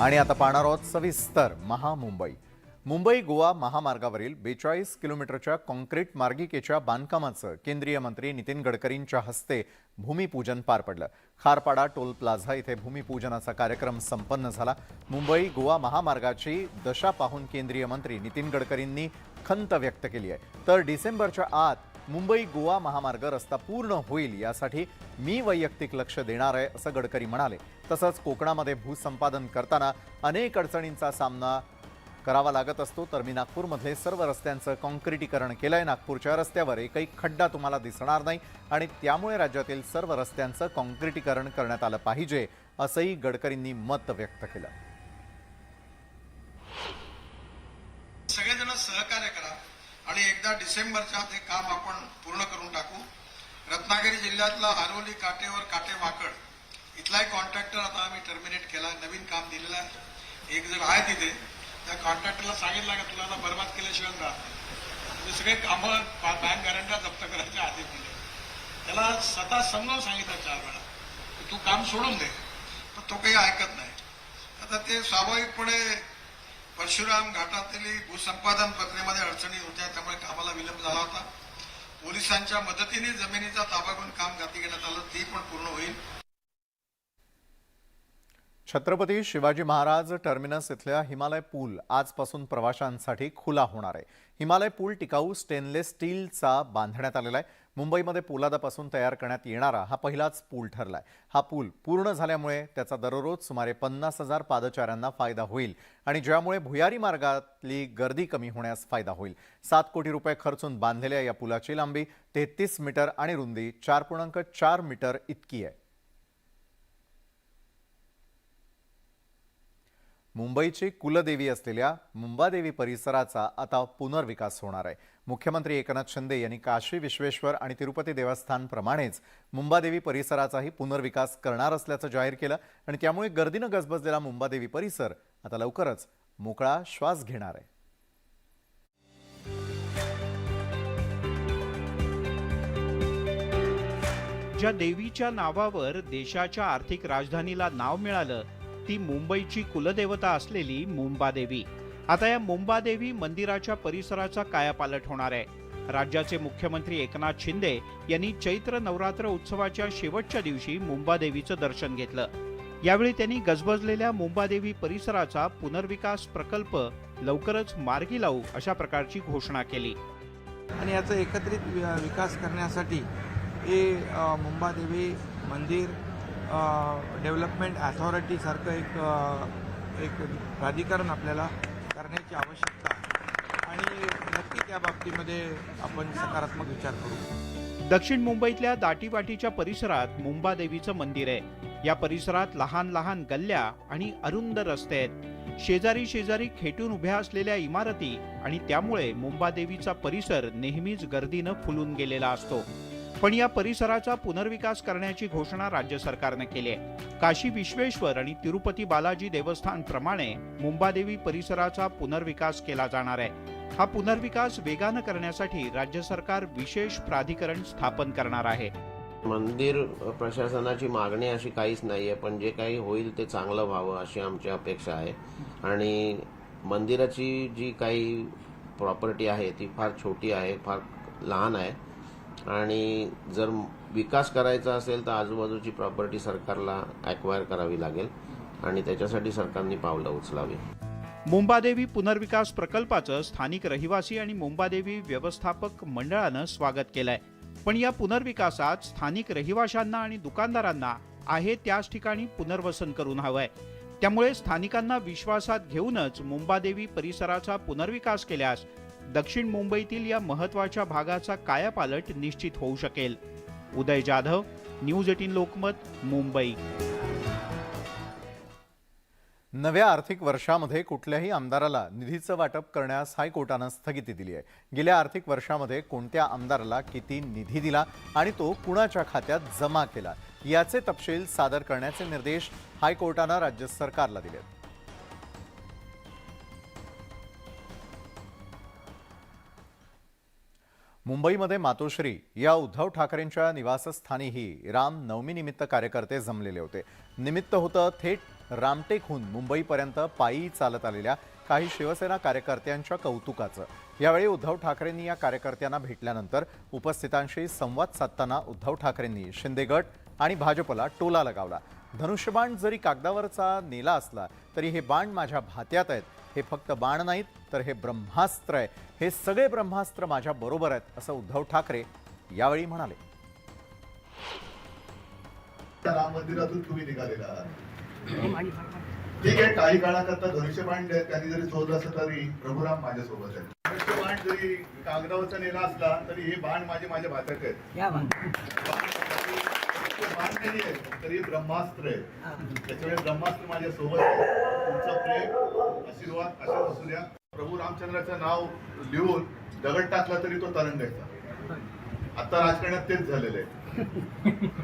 आणि आता पाहणार आहोत सविस्तर महामुंबई. मुंबई गोवा महामार्गावरील 42 किलोमीटरच्या कॉन्क्रीट मार्गिकेच्या बांधकामाचं केंद्रीय मंत्री नितीन गडकरींच्या हस्ते भूमिपूजन पार पडलं. खारपाडा टोल प्लाझा इथे भूमिपूजनाचा कार्यक्रम संपन्न झाला. मुंबई गोवा महामार्गाची दशा पाहून केंद्रीय मंत्री नितीन गडकरींनी खंत व्यक्त केली आहे. तर डिसेंबरच्या आत मुंबई गोवा महामार्ग रस्ता पूर्ण होईल यासाठी मी वैयक्तिक लक्ष देणार आहे असं गडकरी म्हणाले. तसंच कोकणामध्ये भूसंपादन करताना अनेक अडचणींचा सामना करावा लागत असतो, तर मी नागपूरमधले सर्व रस्त्यांचं कॉन्क्रिटीकरण केलंय. नागपूरच्या रस्त्यावर एकही खड्डा तुम्हाला दिसणार नाही आणि त्यामुळे राज्यातील सर्व रस्त्यांचं कॉन्क्रिटीकरण करण्यात आलं पाहिजे असंही गडकरींनी मत व्यक्त केलं. सगळेजण सहकार्य करा आणि एकदा डिसेंबरच्या ते काम आपण पूर्ण करून टाकू. रत्नागिरी जिल्ह्यातला आरोली काटेवर काटेवाकड इथलाही कॉन्ट्रॅक्टर आता आम्ही टर्मिनेट केला, नवीन काम दिलेलं आहे. एक जण आहे तिथे, त्या कॉन्ट्रॅक्टरला सांगितलं का तुला बरबाद केल्याशिवाय राहत सगळे कामं बँक गॅरंट्या जप्त करायच्या आधी दिले. त्याला स्वतः समजावून सांगितलं 4 वेळा की तू काम सोडून दे, पण तो काही ऐकत नाही. आता ते स्वाभाविकपणे परशुराम घाटातील भूसंपादन प्रक्रियेमध्ये अडचणी होत्या, त्यामुळे कामाला विलंब झाला होता. पोलिसांच्या मदतीने जमिनीचा ताबा घेऊन काम हाती घेण्यात आलं, ती पण पूर्ण होईल. छत्रपती शिवाजी महाराज टर्मिनस इथल्या हिमालय पूल आजपासून प्रवाशांसाठी खुला होणार आहे. हिमालय पूल टिकाऊ स्टेनलेस स्टीलचा बांधण्यात आलेला आहे. मुंबईमध्ये पोलादापासून तयार करण्यात येणारा हा पहिलाच पूल ठरलाय. हा पूल पूर्ण झाल्यामुळे त्याचा दररोज सुमारे 50,000 पादचाऱ्यांना फायदा होईल आणि ज्यामुळे भुयारी मार्गातली गर्दी कमी होण्यास फायदा होईल. 7 कोटी रुपये खर्चून बांधलेल्या या पुलाची लांबी 33 मीटर आणि रुंदी 4.4 मीटर इतकी आहे. मुंबईची कुलदेवी असलेल्या मुंबादेवी परिसराचा आता पुनर्विकास होणार आहे. मुख्यमंत्री एकनाथ शिंदे यांनी काशी विश्वेश्वर आणि तिरुपती देवस्थानप्रमाणेच मुंबादेवी परिसराचाही पुनर्विकास करणार असल्याचं जाहीर केलं आणि त्यामुळे गर्दीनं गजबजलेला मुंबादेवी परिसर आता लवकरच मोकळा श्वास घेणार आहे. ज्या देवीच्या नावावर देशाच्या आर्थिक राजधानीला नाव मिळालं ती मुंबईची कुलदेवता असलेली मुंबादेवी. आता या मुंबादेवी मंदिराच्या परिसराचा कायापालट होणार आहे. राज्याचे मुख्यमंत्री एकनाथ शिंदे यांनी चैत्र नवरात्र उत्सवाच्या शेवटच्या दिवशी मुंबादेवीचं दर्शन घेतलं. यावेळी त्यांनी गजबजलेल्या मुंबादेवी परिसराचा पुनर्विकास प्रकल्प लवकरच मार्गी लावू अशा प्रकारची घोषणा केली. आणि याचा एकत्रित विकास करण्यासाठी हे मुंबादेवी मंदिर डेव्हलपमेंट अथॉरिटी सारखं एक प्राधिकरण आपल्याला करण्याची आवश्यकता आणि नक्की त्या बाबतीमध्ये आपण सकारात्मक विचार करू. दक्षिण मुंबईतल्या दाटीवाटीच्या परिसरात मुंबादेवीचं मंदिर आहे. या परिसरात लहान लहान गल्ल्या आणि अरुंद रस्ते आहेत. शेजारी शेजारी खेटून उभ्या असलेल्या इमारती आणि त्यामुळे मुंबादेवीचा परिसर नेहमीच गर्दीनं फुलून गेलेला असतो. पण या परिसराचा पुनर्विकास करण्याची घोषणा राज्य सरकारने केली आहे. काशी विश्वेश्वर आणि तिरुपती बालाजी देवस्थान प्रमाणे मुंबादेवी परिसराचा पुनर्विकास केला जाणार आहे. हा पुनर्विकास वेगानं करण्यासाठी राज्य सरकार विशेष प्राधिकरण स्थापन करणार आहे. मंदिर प्रशासनाची मागणी अशी काहीच नाहीये, पण जे काही होईल ते चांगलं व्हावं अशी आमची अपेक्षा आहे. आणि मंदिराची जी काही प्रॉपर्टी आहे ती फार छोटी आहे, फार लहान आहे आणि जर विकास करायचा असेल तर आजूबाजूची प्रॉपर्टी सरकारला ॲक्वायर करावी लागेल आणि त्याच्यासाठी सरकारने पावलं उचलावी. मुंबादेवी पुनर्विकास प्रकल्पाचं स्थानिक रहिवासी आणि मुंबादेवी व्यवस्थापक मंडळानं स्वागत केलंय. पण या पुनर्विकासात स्थानिक रहिवाशांना आणि दुकानदारांना आहे त्याच ठिकाणी पुनर्वसन करून हवंय. त्यामुळे स्थानिकांना विश्वासात घेऊनच मुंबादेवी परिसराचा पुनर्विकास केल्यास दक्षिण मुंबईतील या महत्त्वाच्या भागाचा कायापालट निश्चित होऊ शकेल. उदय जाधव, न्यूज 18 लोकमत, मुंबई. नव्या आर्थिक वर्षामध्ये कुठल्याही आमदाराला निधीचं वाटप करण्यास हायकोर्टानं स्थगिती दिली आहे. गेल्या आर्थिक वर्षामध्ये कोणत्या आमदाराला किती निधी दिला आणि तो कुणाच्या खात्यात जमा केला याचे तपशील सादर करण्याचे निर्देश हायकोर्टानं राज्य सरकारला दिले. मुंबईमध्ये मातोश्री या उद्धव ठाकरेंच्या निवासस्थानीही राम नवमीनिमित्त कार्यकर्ते जमलेले होते. निमित्त होतं थेट रामटेकहून मुंबईपर्यंत पायी चालत आलेल्या काही शिवसेना कार्यकर्त्यांच्या कौतुकाचं। यावेळी उद्धव ठाकरेंनी या कार्यकर्त्यांना भेटल्यानंतर उपस्थितांशी संवाद साधताना उद्धव ठाकरेंनी शिंदे गट आणि भाजपला टोला लगावला। धनुष्यबाण जरी कागदावरचा नेला असला तरी हे बाण माझ्या भात्यात आहेत। हे फक्त बाण नाहीत तर हे ब्रह्मास्त्र आहे। हे सगळे ब्रह्मास्त्र माझ्या बरोबर आहेत असं उद्धव ठाकरे यावेळी म्हणाले। राम मंदिरातून तुम्ही निघालेला आहात, ठीक आहे। काही काळाकरता धनुष्यबाण त्यांनी जरी सोडलं असलं तरी प्रभुराम माझ्यासोबत आहे। धनुष्यबाण जरी कागदावरचा नेला असला तरी हे बाण माझ्या भात्यात आहेत। बाण नाही आहे तरी ब्रह्मास्त्र आहे, त्याच्यामुळे ब्रह्मास्त्र माझ्या सोबत आहे। तुमचं प्रेम आशीर्वाद असेच असू द्या। प्रभू रामचंद्राचं नाव लिहून दगड टाकला तरी तो तरंगायचा। आता राजकारणात तेच झालेलं आहे।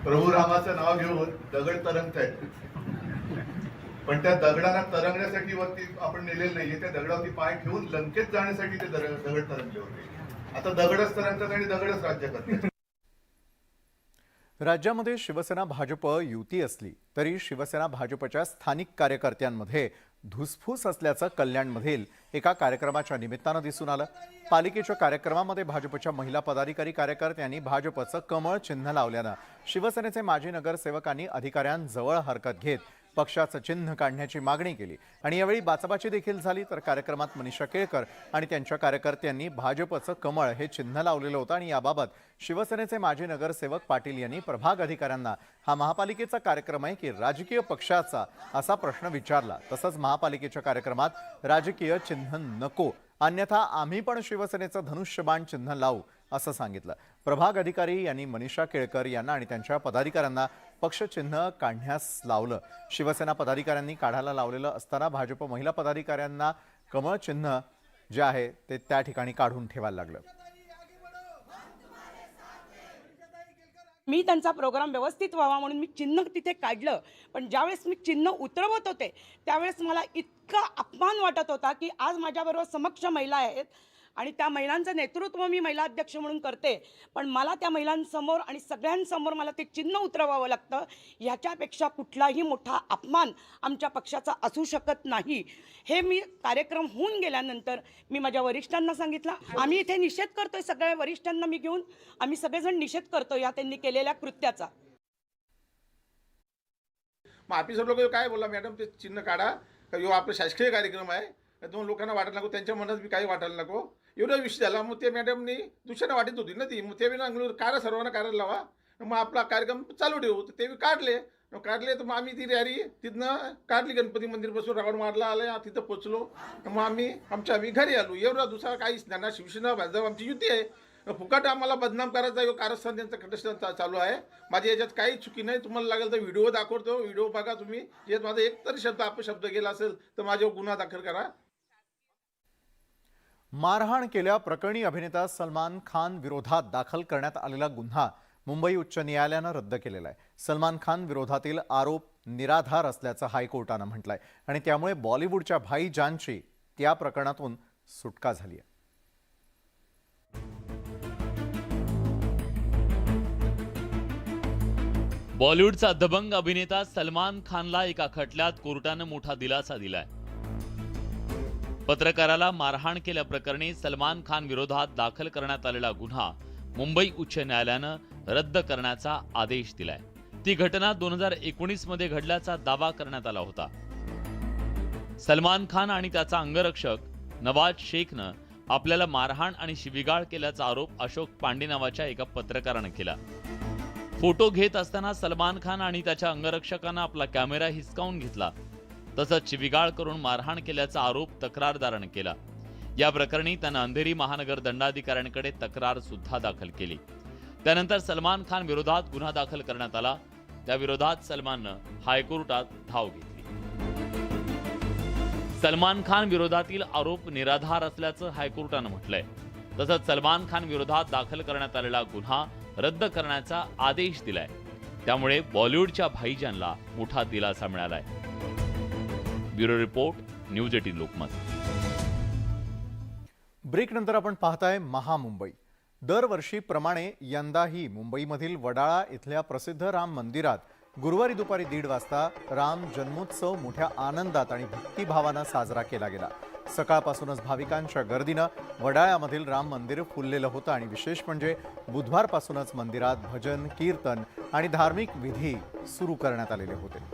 प्रभू रामाचं नाव घेऊन दगड तरंगतायत, पण त्या दगडांना तरंगण्यासाठी वरती आपण नेलेलं नाहीये। त्या दगडावरती पाय ठेवून लंकेत जाण्यासाठी ते दगड तरंगले होते। आता दगडच तरंगतात आणि दगडच राज्य करतात। राज्यामध्ये शिवसेना भाजप युती असली तरी शिवसेना भाजपच्या स्थानिक कार्यकर्त्यांमध्ये धुसफूस असल्याचं कल्याणमधील एका कार्यक्रमाच्या निमित्तानं दिसून आलं। पालिकेच्या कार्यक्रमामध्ये भाजपच्या महिला पदाधिकारी कार्यकर्त्यांनी भाजपचं कमळ चिन्ह लावल्यानं शिवसेनेचे माजी नगरसेवकांनी अधिकाऱ्यांजवळ हरकत घेत पक्षाचं चिन्ह काढण्याची मागणी केली आणि यावेळी बाचाबाची देखील झाली। तर कार्यक्रमात मनीषा केळकर आणि त्यांच्या कार्यकर्त्यांनी भाजपचं कमळ हे चिन्ह लावलेलं होतं आणि याबाबत शिवसेनेचे माजी नगरसेवक पाटील यांनी प्रभाग अधिकाऱ्यांना हा महापालिकेचा कार्यक्रम आहे की राजकीय पक्षाचा असा प्रश्न विचारला। तसंच महापालिकेच्या कार्यक्रमात राजकीय चिन्ह नको, अन्यथा आम्ही पण शिवसेनेचं धनुष्यबाण चिन्ह लावू असं सांगितलं। प्रभाग अधिकारी यांनी मनीषा केळकर यांना आणि त्यांच्या पदाधिकाऱ्यांना पक्ष चिन्ह काढण्यास लावलं। शिवसेना पदाधिकाऱ्यांनी काढायला लावलेलं असताना भाजप महिला पदाधिकाऱ्यांना कमळ चिन्ह जे आहे ते त्या ठिकाणी काढून ठेवायला लागलं। मी त्यांचा प्रोग्राम व्यवस्थित व्हावा म्हणून मी चिन्ह तिथे काढलं, पण ज्यावेळेस मी चिन्ह उतरवत होते त्यावेळेस मला इतका अपमान वाटत होता की आज माझ्याबरोबर समक्ष महिला आहेत आणि त्या महिलांचं नेतृत्व मी महिला अध्यक्ष म्हणून करते, पण मला त्या महिलांसमोर आणि सगळ्यांसमोर मला ते चिन्ह उतरवावं लागतं। ह्याच्यापेक्षा कुठलाही मोठा अपमान आमच्या पक्षाचा असू शकत नाही। हे मी कार्यक्रम होऊन गेल्यानंतर मी माझ्या वरिष्ठांना सांगितलं। आम्ही इथे निषेध करतोय, सगळ्या वरिष्ठांना मी घेऊन आम्ही सगळेजण निषेध करतोय या त्यांनी केलेल्या कृत्याचा। मग ऑफिसर लोक काय बोला, मॅडम ते चिन्ह काढा, किंवा आपला शासकीय कार्यक्रम आहे, दोन लोकांना वाटायला नको, त्यांच्या मनात बी काही वाटायला नको, एवढा विषय झाला। मग ते मॅडमनी दुसऱ्याला वाटत होती ना ती, मग ते बी ना काढा, सर्वांना काढायला लावा, मग आपला कार्यक्रम चालू ठेवू। तर ते बी काढले तर मग आम्ही ती रॅली तिथनं काढली, गणपती मंदिरपासून राऊंड मारला आला, तिथं पोचलो, मग आम्ही घरी आलो। एवढा दुसरा काहीच नाही। शिवसेना भाजप आमची युती आहे, फुकट आम्हाला बदनाम करायचा कारस्थान त्यांचं खटस्थान चालू आहे। माझ्या याच्यात काही चुकी नाही। तुम्हाला लागेल तर व्हिडिओ दाखवतो, व्हिडिओ बघा तुम्ही। यात माझा एक तरी अपशब्द गेला असेल तर माझ्यावर गुन्हा दाखल करा। मारहाण केल्याप्रकरणी अभिनेता सलमान खान विरोधात दाखल करण्यात आलेला गुन्हा मुंबई उच्च न्यायालयानं रद्द केलेला आहे। सलमान खान विरोधातील आरोप निराधार असल्याचं हायकोर्टानं म्हटलंय आणि त्यामुळे बॉलिवूडच्या भाईजानची त्या प्रकरणातून सुटका झाली आहे। बॉलिवूडचा दबंग अभिनेता सलमान खानला एका खटल्यात कोर्टानं मोठा दिलासा दिलाय। पत्रकाराला मारहाण केल्याप्रकरणी सलमान खान विरोधात दाखल करण्यात आलेला गुन्हा मुंबई उच्च न्यायालयानं रद्द करण्याचा आदेश दिलाय। ती घटना 2019 मध्ये घडल्याचा दावा करण्यात आला होता। सलमान खान आणि त्याचा अंगरक्षक नवाज शेखनं आपल्याला मारहाण आणि शिवीगाळ केल्याचा आरोप अशोक पांडे नावाच्या एका पत्रकारानं केला। फोटो घेत असताना सलमान खान आणि त्याच्या अंगरक्षकांना आपला कॅमेरा हिसकावून घेतला, तसंच शिवीगाळ करून मारहाण केल्याचा आरोप तक्रारदारानं केला। या प्रकरणी त्यानं अंधेरी महानगर दंडाधिकाऱ्यांकडे तक्रार सुद्धा दाखल केली। त्यानंतर सलमान खान विरोधात गुन्हा दाखल करण्यात आला। त्या विरोधात सलमाननं हायकोर्टात धाव घेतली। सलमान खान विरोधातील आरोप निराधार असल्याचं हायकोर्टानं म्हटलंय। तसंच सलमान खान विरोधात दाखल करण्यात आलेला गुन्हा रद्द करण्याचा आदेश दिलाय। त्यामुळे बॉलिवूडच्या भाईजानला मोठा दिलासा मिळालाय। Bureau report, news 18 Lokmat. Break नंतर आपण पाहताय महामुंबई। दरवर्षीप्रमाणे यंदाही मुंबईमधील वडाळा इथल्या प्रसिद्ध राम मंदिरात गुरुवारी दुपारी 1:30 वाजता राम जन्मोत्सव मोठ्या आनंदात आणि भक्तिभावानं साजरा केला गेला. सकाळपासूनच भाविकांच्या गर्दीनं वडाळ्यामधील राम मंदिर फुललेलं होतं आणि विशेष म्हणजे बुधवारपासूनच मंदिरात भजन, कीर्तन आणि धार्मिक विधी सुरू करण्यात आलेले होते.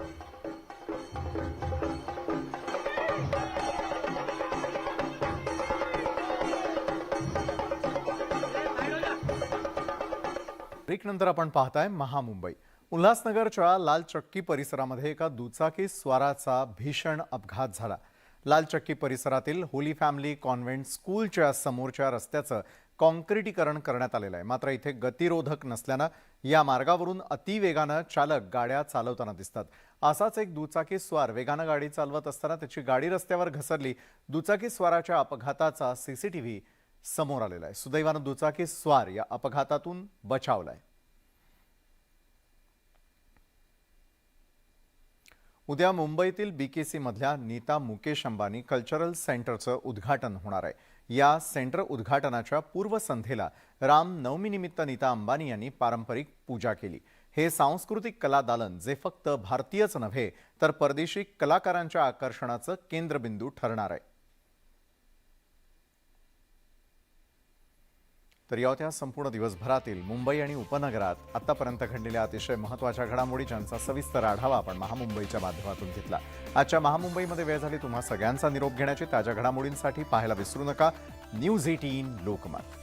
ब्रेकनंतर आपण पाहताय महामुंबई. उल्हासनगरच्या लाल चक्की परिसरामध्ये एका दुचाकी स्वाराचा भीषण अपघात झाला. लाल चक्की परिसरातील होली फॅमिली कॉन्व्हेंट स्कूलच्या समोरच्या रस्त्याचं कॉन्क्रिटीकरण करण्यात आलेलं आहे. मात्र इथे गतिरोधक नसल्यानं या मार्गावरून अतिवेगानं चालक गाड्या चालवताना दिसतात. असाच एक दुचाकी स्वार वेगानं गाडी चालवत असताना त्याची गाडी रस्त्यावर घसरली. दुचाकी स्वाराच्या अपघाताचा सीसीटीव्ही समोर आलेला आहे. सुदैवानं दुचाकी स्वार या अपघातातून बचावलाय. उद्या मुंबईतील BKC मधल्या नीता मुकेश अंबानी कल्चरल सेंटरचं उद्घाटन होणार आहे. या सेंटर उद्घाटनाच्या पूर्वसंध्येला रामनवमीनिमित्त नीता अंबानी यांनी पारंपरिक पूजा केली. हे सांस्कृतिक कला दालन जे फक्त भारतीयच नव्हे तर परदेशी कलाकारांच्या आकर्षणाचं केंद्रबिंदू ठरणार आहे. तर या होत्या संपूर्ण दिवसभरातील मुंबई आणि उपनगरात आतापर्यंत घडलेल्या अतिशय महत्त्वाच्या घडामोडी ज्यांचा सविस्तर आढावा आपण महामुंबईच्या माध्यमातून घेतला. आजच्या महामुंबईमध्ये वेळ झाली तुम्हा सगळ्यांचा निरोप घेण्याची. ताज्या घडामोडींसाठी पाहायला विसरू नका न्यूज 18 लोकमत.